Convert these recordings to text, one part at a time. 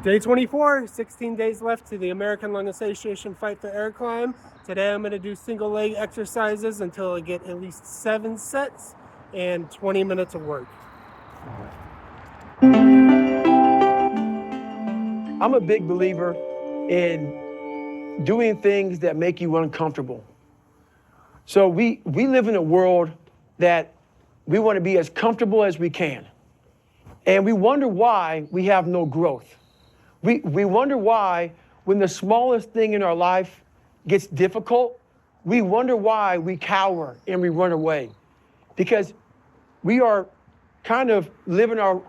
Day 24, 16 days left to the American Lung Association Fight for Air Climb. Today I'm going to do single leg exercises until I get at least 7 sets and 20 minutes of work. I'm a big believer in doing things that make you uncomfortable. So we live in a world that we want to be as comfortable as we can. And we wonder why we have no growth. We wonder why when the smallest thing in our life gets difficult, we wonder why we cower and we run away. Because we are kind of living our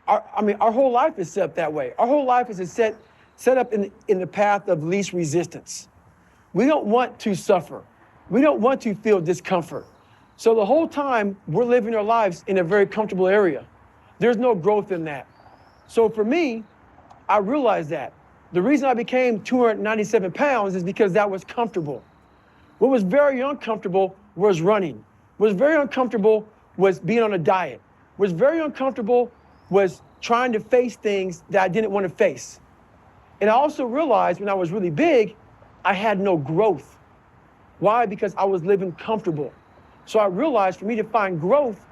whole life is set up that way. Our whole life is set up in the path of least resistance. We don't want to suffer. We don't want to feel discomfort. So the whole time we're living our lives in a very comfortable area. There's no growth in that. So for me, I realized that. The reason I became 297 pounds is because that was comfortable. What was very uncomfortable was running. What was very uncomfortable was being on a diet. What was very uncomfortable was trying to face things that I didn't want to face. And I also realized when I was really big, I had no growth. Why? Because I was living comfortable. So I realized for me to find growth,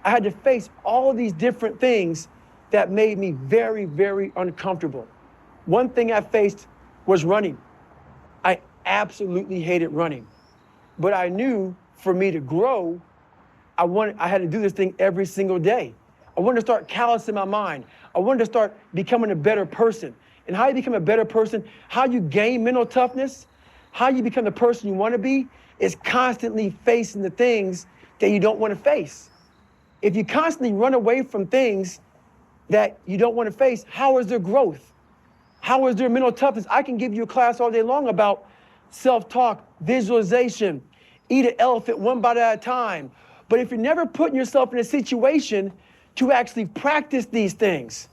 I had to face all of these different things that made me very, very uncomfortable. One thing I faced was running. I absolutely hated running. But I knew for me to grow, I had to do this thing every single day. I wanted to start callousing my mind. I wanted to start becoming a better person. And how you become a better person, how you gain mental toughness, how you become the person you want to be, is constantly facing the things that you don't want to face. If you constantly run away from things that you don't want to face, how is there growth? How is there mental toughness? I can give you a class all day long about self-talk, visualization, eat an elephant one bite at a time. But if you're never putting yourself in a situation to actually practice these things,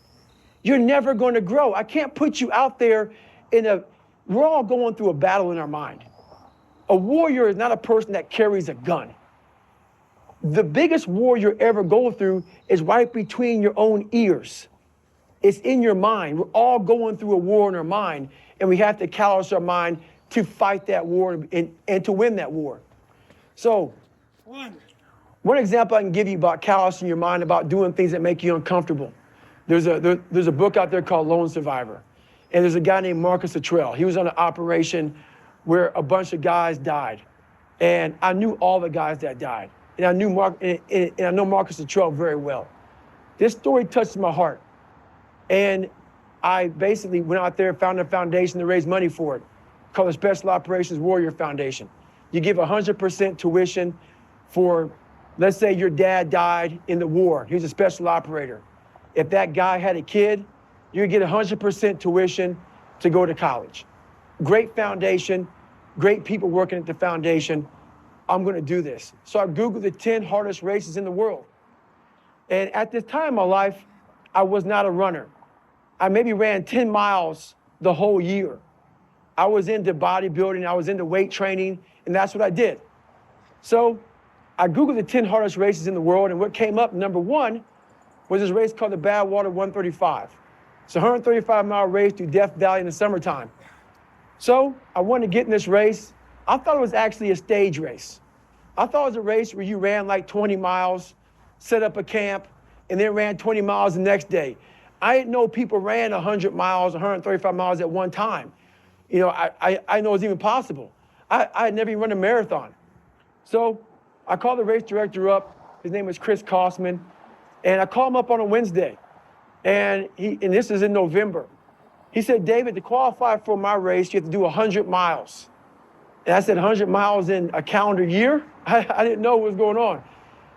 you're never going to grow. I can't put you out there we're all going through a battle in our mind. A warrior is not a person that carries a gun. The biggest war you're ever going through is right between your own ears. It's in your mind. We're all going through a war in our mind, and we have to callous our mind to fight that war and to win that war. So, one example I can give you about callousing your mind, about doing things that make you uncomfortable. There's a book out there called Lone Survivor, and there's a guy named Marcus Luttrell. He was on an operation where a bunch of guys died, and I knew all the guys that died. And I know Marcus Luttrell very well. This story touched my heart. And I basically went out there and found a foundation to raise money for it, called the Special Operations Warrior Foundation. You give 100% tuition for, let's say your dad died in the war. He was a special operator. If that guy had a kid, you get 100% tuition to go to college. Great foundation, great people working at the foundation. I'm going to do this. So I Googled the 10 hardest races in the world. And at this time in my life, I was not a runner. I maybe ran 10 miles the whole year. I was into bodybuilding, I was into weight training, and that's what I did. So I Googled the 10 hardest races in the world, and what came up, number one, was this race called the Badwater 135. It's a 135-mile race through Death Valley in the summertime. So I wanted to get in this race. I thought it was actually a stage race. I thought it was a race where you ran like 20 miles, set up a camp, and then ran 20 miles the next day. I didn't know people ran 100 miles, 135 miles at one time. You know, I know it's even possible. I had never even run a marathon. So I called the race director up. His name was Chris Kosman. And I called him up on a Wednesday. And this is in November. He said, David, to qualify for my race, you have to do 100 miles. And I said, 100 miles in a calendar year? I didn't know what was going on.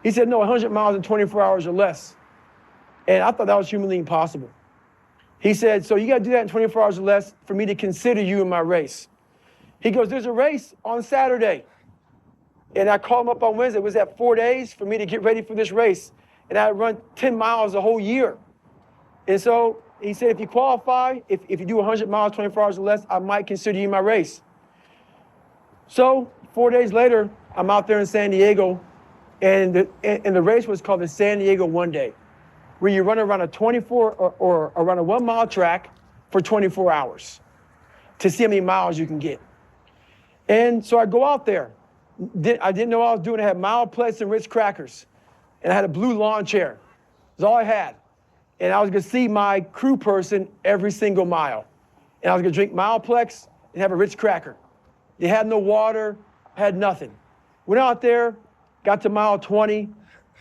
He said, no, 100 miles in 24 hours or less. And I thought that was humanly impossible. He said, so you got to do that in 24 hours or less for me to consider you in my race. He goes, there's a race on Saturday. And I called him up on Wednesday. It was at 4 days for me to get ready for this race. And I run 10 miles a whole year. And so he said, if you qualify, if you do 100 miles, 24 hours or less, I might consider you in my race. So 4 days later, I'm out there in San Diego, and the race was called the San Diego One Day, where you run around a 24 or around a 1 mile track for 24 hours to see how many miles you can get. And so I go out there. I didn't know what I was doing. I had Mileplex and Ritz crackers. And I had a blue lawn chair. That's all I had. And I was gonna see my crew person every single mile. And I was gonna drink Mileplex and have a Ritz cracker. They had no water, had nothing. Went out there, got to mile 20,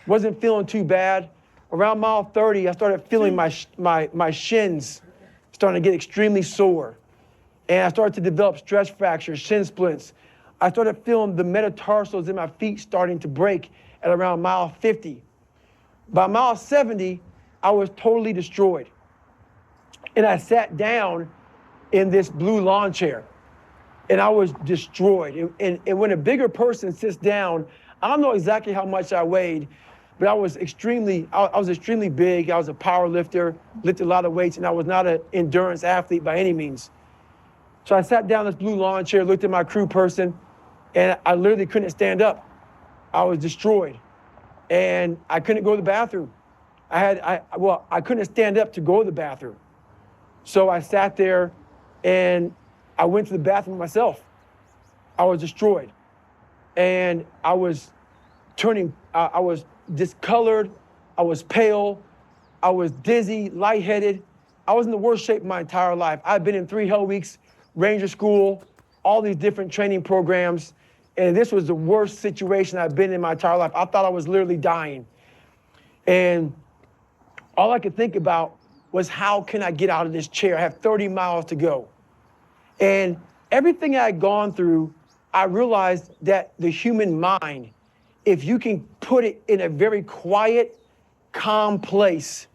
wasn't feeling too bad. Around mile 30, I started feeling my shins starting to get extremely sore. And I started to develop stress fractures, shin splints. I started feeling the metatarsals in my feet starting to break at around mile 50. By mile 70, I was totally destroyed. And I sat down in this blue lawn chair and I was destroyed. And when a bigger person sits down, I don't know exactly how much I weighed, but I was extremely big. I was a power lifter, lifted a lot of weights, and I was not an endurance athlete by any means. So I sat down in this blue lawn chair, looked at my crew person, and I literally couldn't stand up. I was destroyed. And I couldn't go to the bathroom. I couldn't stand up to go to the bathroom. So I sat there and I went to the bathroom myself. I was destroyed. And I was I was discolored, I was pale, I was dizzy, lightheaded. I was in the worst shape of my entire life. I've been in 3 Hell Weeks, Ranger School, all these different training programs, and this was the worst situation I've been in my entire life. I thought I was literally dying. And all I could think about was, how can I get out of this chair? I have 30 miles to go. And everything I had gone through, I realized that the human mind, if you can put it in a very quiet, calm place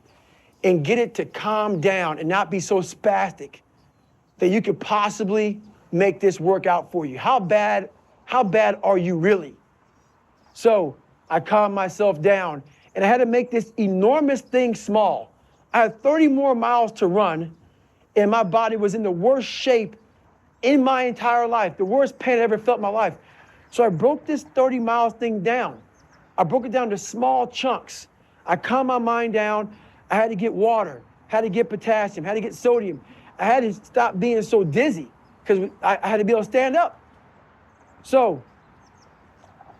and get it to calm down and not be so spastic, that you could possibly make this work out for you. How bad are you really? So I calmed myself down and I had to make this enormous thing small. I had 30 more miles to run and my body was in the worst shape in my entire life, the worst pain I ever felt in my life. So I broke this 30 miles thing down. I broke it down to small chunks. I calmed my mind down. I had to get water, had to get potassium, had to get sodium. I had to stop being so dizzy because I had to be able to stand up. So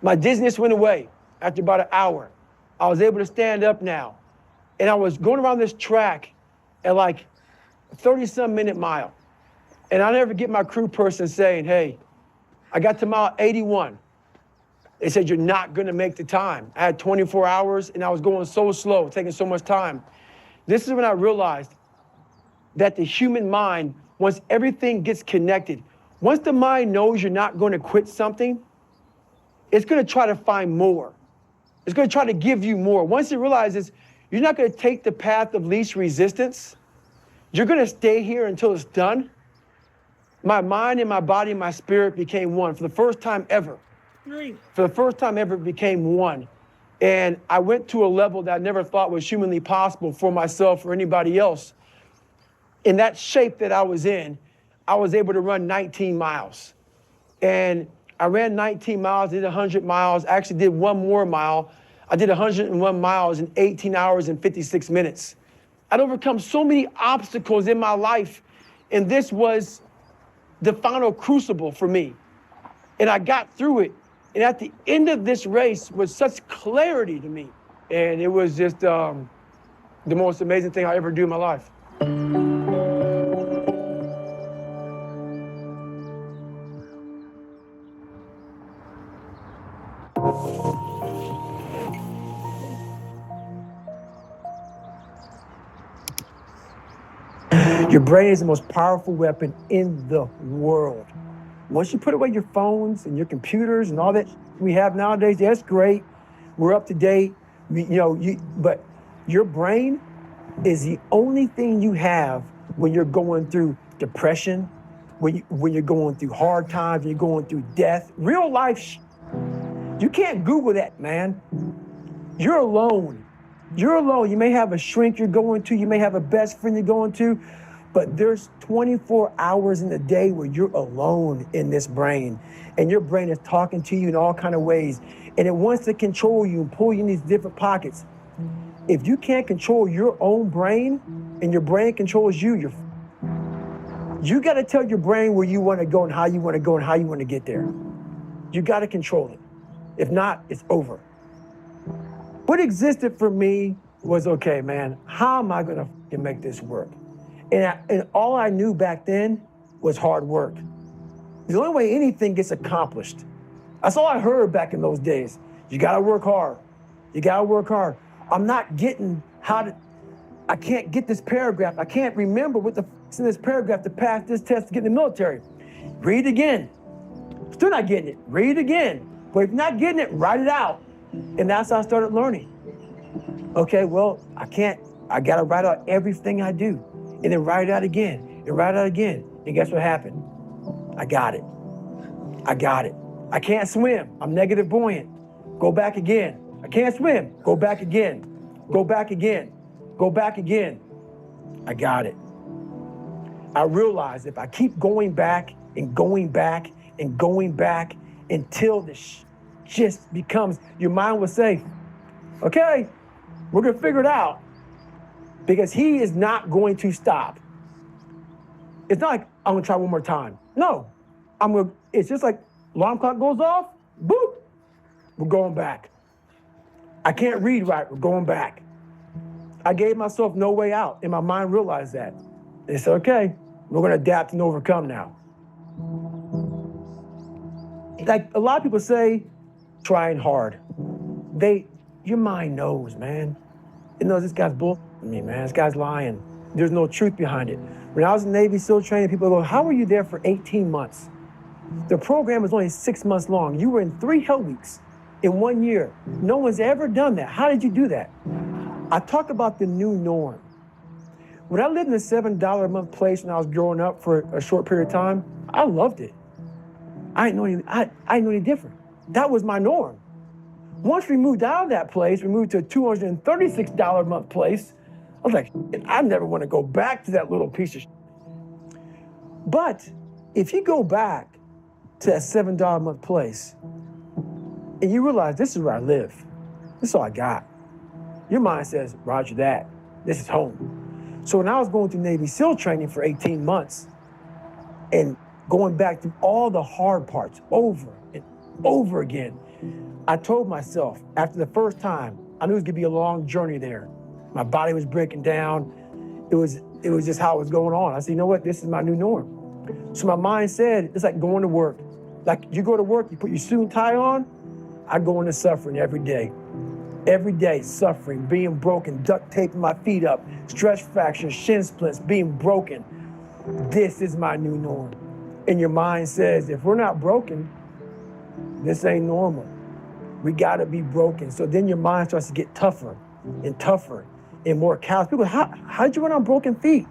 my dizziness went away after about an hour. I was able to stand up now. And I was going around this track at like 30-some minute mile. And I'll never get my crew person saying, hey, I got to mile 81. They said, you're not gonna make the time. I had 24 hours and I was going so slow, taking so much time. This is when I realized that the human mind, once everything gets connected, once the mind knows you're not gonna quit something, it's gonna try to find more. It's gonna try to give you more. Once it realizes you're not gonna take the path of least resistance, you're gonna stay here until it's done. My mind and my body and my spirit became one for the first time ever. For the first time ever, it became one. And I went to a level that I never thought was humanly possible for myself or anybody else. In that shape that I was in, I was able to run 19 miles. And I ran 19 miles, did 100 miles, actually did one more mile. I did 101 miles in 18 hours and 56 minutes. I'd overcome so many obstacles in my life, and this was the final crucible for me. And I got through it. And at the end of this race was such clarity to me. And it was just the most amazing thing I ever do in my life. Your brain is the most powerful weapon in the world. Once you put away your phones and your computers and all that we have nowadays, that's great. We're up to date, but your brain is the only thing you have when you're going through depression, when you're going through hard times, when you're going through death. Real life, you can't Google that, man. You're alone. You're alone. You may have a shrink you're going to, you may have a best friend you're going to, but there's 24 hours in the day where you're alone in this brain, and your brain is talking to you in all kinds of ways, and it wants to control you and pull you in these different pockets. If you can't control your own brain and your brain controls you, you're You got to tell your brain where you want to go and how you want to go and how you want to get there. You got to control it. If not, it's over. What existed for me was, okay, man, how am I going to make this work? And all I knew back then was hard work. The only way anything gets accomplished. That's all I heard back in those days. You got to work hard. You got to work hard. I'm not getting I can't get this paragraph. I can't remember what the f***'s in this paragraph to pass this test to get in the military. Read it again. Still not getting it. Read it again. But if you're not getting it, write it out. And that's how I started learning. Okay, well, I got to write out everything I do. And then write it out again, and write it out again. And guess what happened? I got it. I got it. I can't swim. I'm negative buoyant. Go back again. I can't swim. Go back again. Go back again. Go back again. I got it. I realized if I keep going back and going back and going back until this just becomes, your mind will say, okay, we're going to figure it out. Because he is not going to stop. It's not like I'm going to try one more time. No. It's just like alarm clock goes off, boop, we're going back. I can't read right, we're going back. I gave myself no way out, and my mind realized that. They said, okay, we're going to adapt and overcome now. Like a lot of people say, trying hard. Your mind knows, man. It knows this guy's bull. Me, man, this guy's lying. There's no truth behind it. When I was in Navy SEAL training, people go, how were you there for 18 months? The program was only 6 months long. You were in 3 hell weeks in 1 year. No one's ever done that. How did you do that? I talk about the new norm. When I lived in a $7 a month place when I was growing up for a short period of time, I loved it. I didn't know any different. That was my norm. Once we moved out of that place, we moved to a $236 a month place. I was like, I never want to go back to that little piece of shit. But if you go back to that $7 a month place and you realize this is where I live, this is all I got, your mind says, roger that, this is home. So when I was going through Navy SEAL training for 18 months and going back through all the hard parts over and over again, I told myself after the first time, I knew it was gonna be a long journey there. My body was breaking down. It was just how it was going on. I said, you know what, this is my new norm. So my mind said, it's like going to work. Like you go to work, you put your suit and tie on, I go into suffering every day. Every day, suffering, being broken, duct taping my feet up, stress fractures, shin splints, being broken. This is my new norm. And your mind says, if we're not broken, this ain't normal. We gotta be broken. So then your mind starts to get tougher and tougher and more callous. People, how'd you run on broken feet?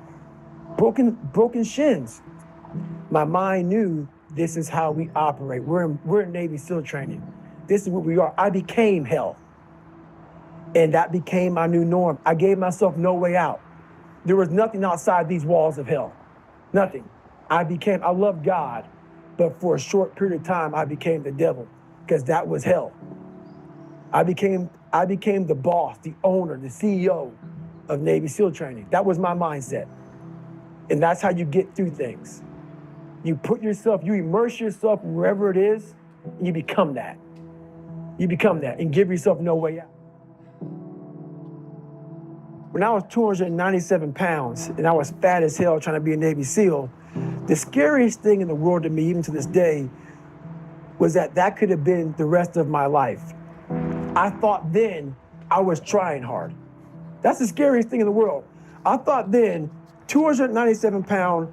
Broken shins. My mind knew this is how we operate. We're in Navy SEAL training. This is what we are. I became hell. And that became my new norm. I gave myself no way out. There was nothing outside these walls of hell. Nothing. I loved God, but for a short period of time, I became the devil because that was hell. I became the boss, the owner, the CEO of Navy SEAL training. That was my mindset. And that's how you get through things. You immerse yourself wherever it is, and you become that. You become that and give yourself no way out. When I was 297 pounds and I was fat as hell trying to be a Navy SEAL, the scariest thing in the world to me, even to this day, was that could have been the rest of my life. I thought then I was trying hard. That's the scariest thing in the world. I thought then, 297 pound,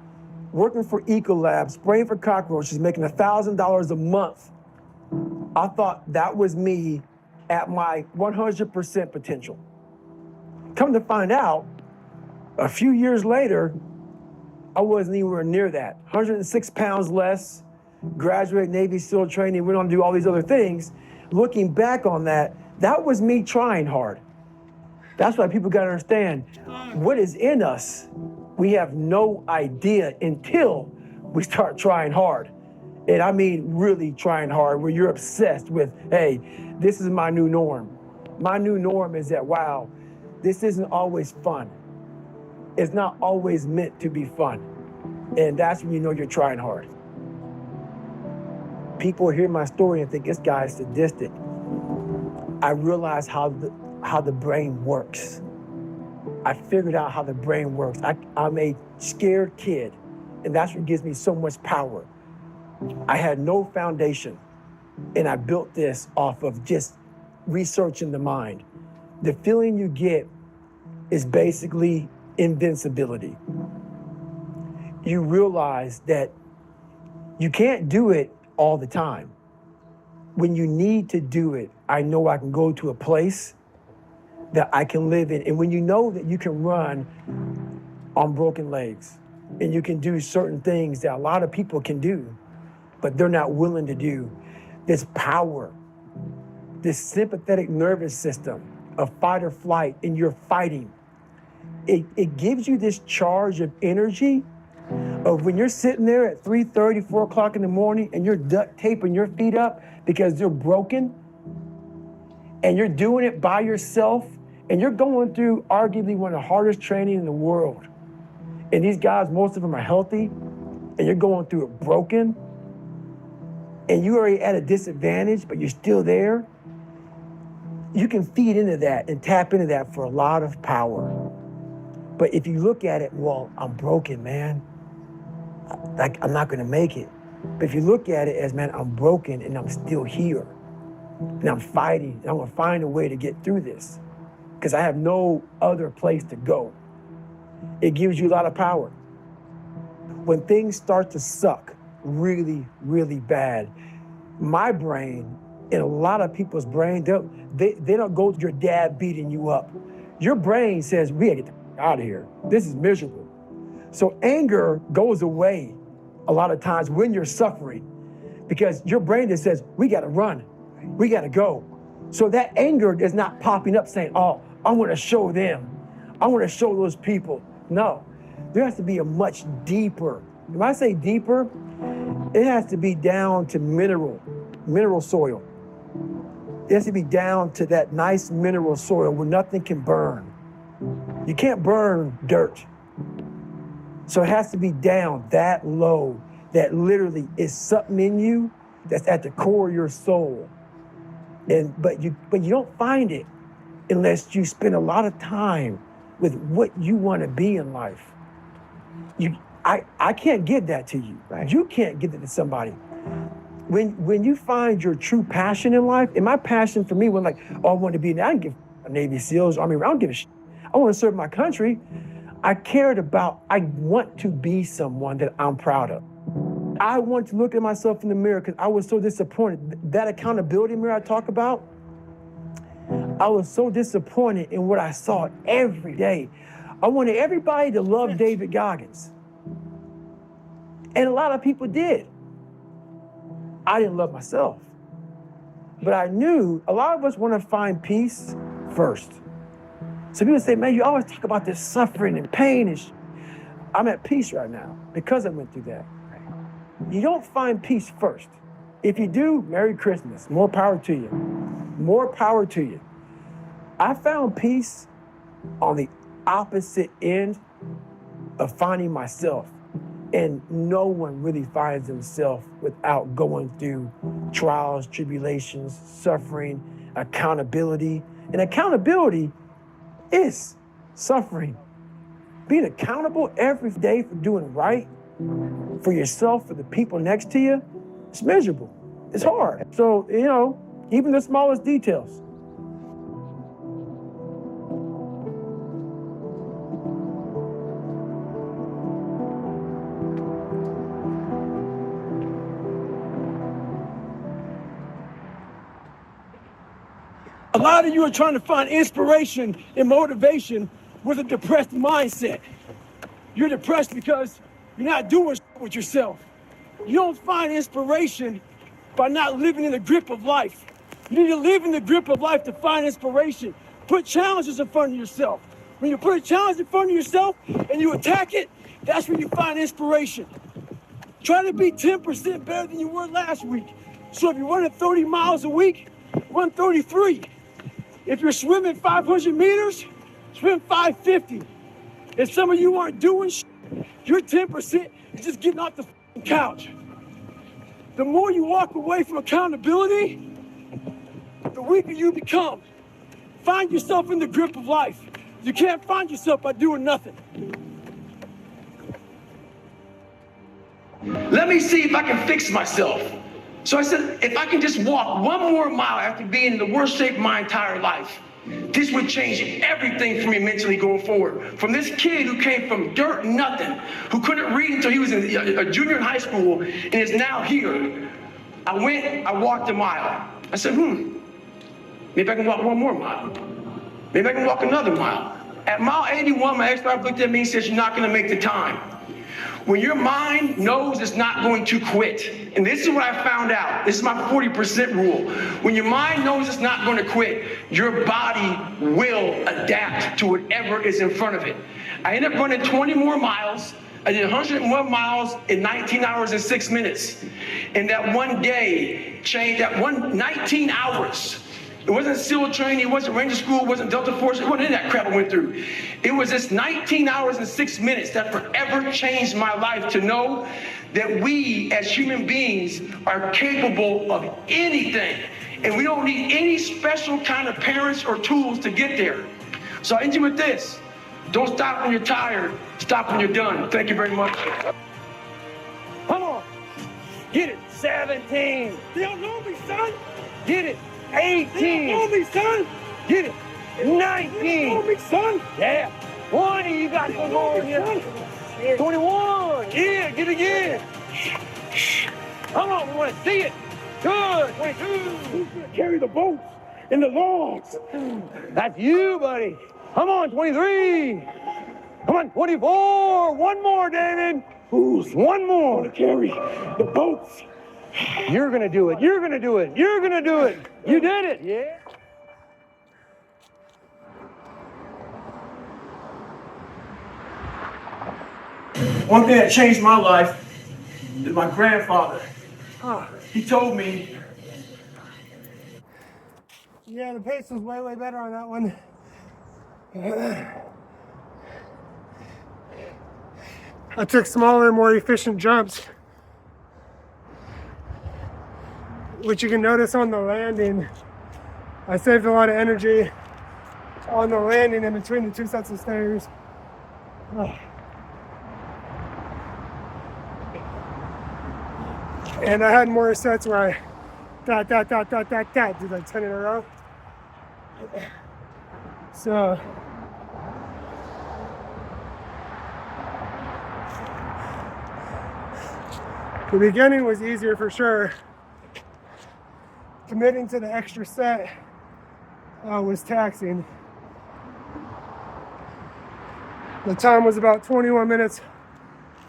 working for Ecolab, spraying for cockroaches, making $1,000 a month. I thought that was me at my 100% potential. Come to find out, a few years later, I wasn't anywhere near that. 106 pounds less, graduated Navy SEAL training, went on to do all these other things. Looking back on that was me trying hard. That's why people gotta understand, what is in us, we have no idea until we start trying hard. And I mean really trying hard, where you're obsessed with, hey, this is my new norm. My new norm is that, wow, this isn't always fun. It's not always meant to be fun. And that's when you know you're trying hard. People hear my story and think this guy is sadistic. I realized how the brain works. I figured out how the brain works. I'm a scared kid, and that's what gives me so much power. I had no foundation, and I built this off of just researching the mind. The feeling you get is basically invincibility. You realize that you can't do it all the time. When you need to do it, I know I can go to a place that I can live in. And when you know that you can run on broken legs and you can do certain things that a lot of people can do, but they're not willing to do, this power, this sympathetic nervous system of fight or flight, and you're fighting, it gives you this charge of energy of when you're sitting there at 3:30, 4 o'clock in the morning and you're duct taping your feet up because they're broken, and you're doing it by yourself, and you're going through arguably one of the hardest training in the world. And these guys, most of them are healthy, and you're going through it broken, and you're already at a disadvantage, but you're still there. You can feed into that and tap into that for a lot of power. But if you look at it, well, I'm broken, man. Like, I'm not gonna make it. But if you look at it as, man, I'm broken and I'm still here, and I'm fighting, and I'm gonna find a way to get through this because I have no other place to go. It gives you a lot of power. When things start to suck really, really bad, my brain and a lot of people's brain, they don't go to your dad beating you up. Your brain says, we gotta get out of here. This is miserable. So anger goes away a lot of times when you're suffering because your brain just says, we gotta run, we gotta go. So that anger is not popping up saying, oh, I wanna show them, I wanna show those people. No, there has to be a much deeper, when I say deeper, it has to be down to mineral soil. It has to be down to that nice mineral soil where nothing can burn. You can't burn dirt. So it has to be down that low, that literally is something in you that's at the core of your soul. But you don't find it unless you spend a lot of time with what you want to be in life. I can't give that to you. Right. You can't give it to somebody. When you find your true passion in life, and my passion for me was like, oh, I want to be, I didn't give a Navy SEALs, Army, I don't give a shit. I want to serve my country. I want to be someone that I'm proud of. I want to look at myself in the mirror because I was so disappointed. That accountability mirror I talk about, I was so disappointed in what I saw every day. I wanted everybody to love David Goggins. And a lot of people did. I didn't love myself. But I knew a lot of us want to find peace first. So people say, man, you always talk about this suffering and pain and I'm at peace right now because I went through that. You don't find peace first. If you do, Merry Christmas. More power to you. More power to you. I found peace on the opposite end of finding myself. And no one really finds himself without going through trials, tribulations, suffering, accountability. And accountability is suffering. Being accountable every day for doing right for yourself, for the people next to you, it's miserable. It's hard. So, even the smallest details. A lot of you are trying to find inspiration and motivation with a depressed mindset. You're depressed because you're not doing with yourself. You don't find inspiration by not living in the grip of life. You need to live in the grip of life to find inspiration. Put challenges in front of yourself. When you put a challenge in front of yourself and you attack it, that's when you find inspiration. Try to be 10% better than you were last week. So if you're running 30 miles a week, run 33. If you're swimming 500 meters, swim 550. If some of you aren't doing Your 10% is just getting off the couch. The more you walk away from accountability, the weaker you become. Find yourself in the grip of life. You can't find yourself by doing nothing. Let me see if I can fix myself. So I said, if I can just walk one more mile after being in the worst shape of my entire life, this would change everything for me mentally going forward. From this kid who came from dirt, nothing, who couldn't read until he was in a junior in high school and is now here. I walked a mile. I said, maybe I can walk one more mile. Maybe I can walk another mile. At mile 81, my ex-wife looked at me and said, you're not gonna make the time. When your mind knows it's not going to quit, and this is what I found out, this is my 40% rule. When your mind knows it's not going to quit, your body will adapt to whatever is in front of it. I ended up running 20 more miles. I did 101 miles in 19 hours and 6 minutes. And that one day changed, 19 hours. It wasn't SEAL training, it wasn't Ranger School, it wasn't Delta Force, it wasn't any of that crap I went through. It was this 19 hours and 6 minutes that forever changed my life to know that we as human beings are capable of anything. And we don't need any special kind of parents or tools to get there. So I end you with this. Don't stop when you're tired, stop when you're done. Thank you very much. Come on, get it, 17. They don't know me, son. Get it. 18. They don't know me, son. Get it. 19. They don't know me, son. Yeah. 20. You got one more. 21. Yeah. Get it again. Come on. We want to see it. Good. 22. Who's gonna carry the boats and the logs? That's you, buddy. Come on. 23. Come on. 24. One more, David. Who's one more to carry the boats? You're gonna do it. You're gonna do it. You're gonna do it. You did it. Yeah. One thing that changed my life is my grandfather. He told me. Yeah, the pace was way better on that one. I took smaller, more efficient jumps, which you can notice on the landing. I saved a lot of energy on the landing in between the two sets of stairs. And I had more sets where I did like 10 in a row. So the beginning was easier for sure. Committing to the extra set was taxing. The time was about 21 minutes,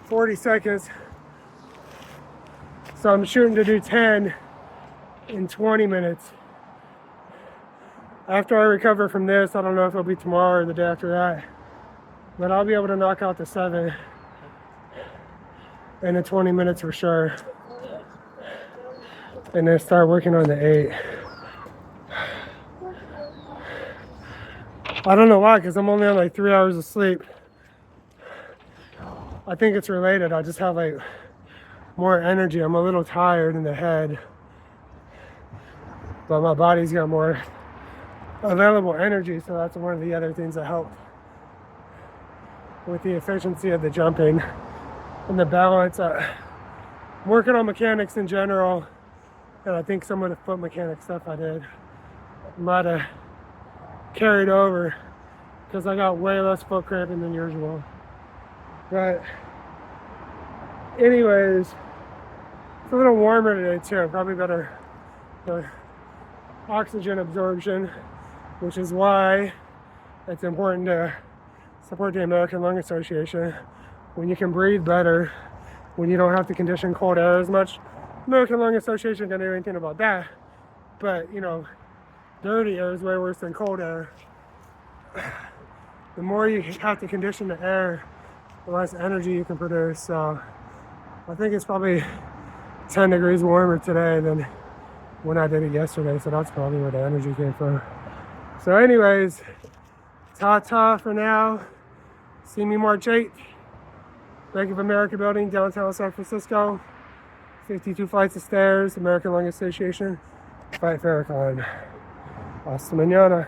40 seconds. So I'm shooting to do 10 in 20 minutes. After I recover from this, I don't know if it'll be tomorrow or the day after that, but I'll be able to knock out the 7 in the 20 minutes for sure. And then start working on the 8. I don't know why, because I'm only on like 3 hours of sleep. I think it's related. I just have like more energy. I'm a little tired in the head, but my body's got more available energy, so that's one of the other things that helped with the efficiency of the jumping and the balance. Working on mechanics in general, and I think some of the foot mechanic stuff I did might have carried over because I got way less foot cramping than usual. But anyways, it's a little warmer today too. Probably better for oxygen absorption, which is why it's important to support the American Lung Association. When you can breathe better, when you don't have to condition cold air as much. American Lung Association can't do anything about that, but you know, dirty air is way worse than cold air. The more you have to condition the air, the less energy you can produce. So I think it's probably 10 degrees warmer today than when I did it yesterday, so that's probably where the energy came from. So anyways, ta-ta for now. See me March 8th. Bank of America building, downtown San Francisco. 52 flights of stairs, American Lung Association, Fight Farrakhan. Hasta mañana.